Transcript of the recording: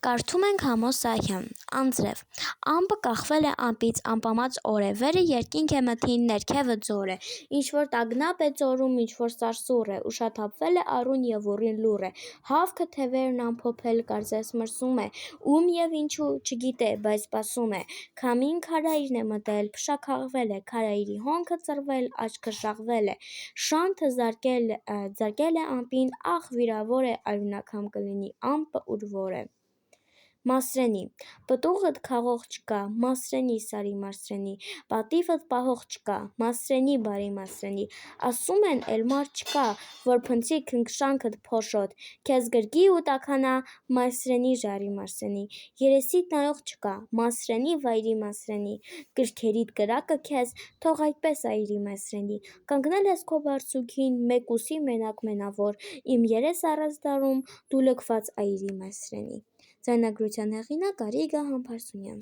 Կարդում ենք Համոս Սահյան, Անձրև։ Ամպը կախվել է ամպից, ամպամած օր է, վերը երկինք է մթին, ներքևը ձոր է, ինչ-որ տագնապ է ծորում, ինչ-որ սարսուռ է, ուշաթափվել է առուն և ուռին լուռ է, հավքը թևերն ամփոփել կարծես մրսում է, ում և ինչու չգիտե, բայց սպասում է, քամին քարայրն է մտել, փշաքաղվել է, քարայրի հոնքը ծռվել, աչքը շաղվել է, շանթը զարկել է ամպին, ահ, վիրավոր է, արյունակամ կլինի ամպը, ուր որ է: Մասրենի պտուղդ քաղող չկա, Մասրենի, Սարի Մարսրենի, պատիվդ պահող չկա, Մասրենի, բարի Մասրենի, ասում են էլ մարդ չկա, որ փնտրի քնքշանքդ փոշոտ, քեզ գրկի ու տաքանա, Մասրենի, ժառի Մարսրենի, երեսիդ նայող չկա, Մասրենի, վայրի Մասրենի, կրքերիդ կրակը քեզ, թող այդպես այրի Մասրենի, կանգնել ես քո բարձունքին, մեկ ուսի մենակ մենավոր, իմ երես առած դարում, դու լքված այրի Մասրենի: Ձայնագրության հեղինակ՝ Գարիգա Համբարձումյան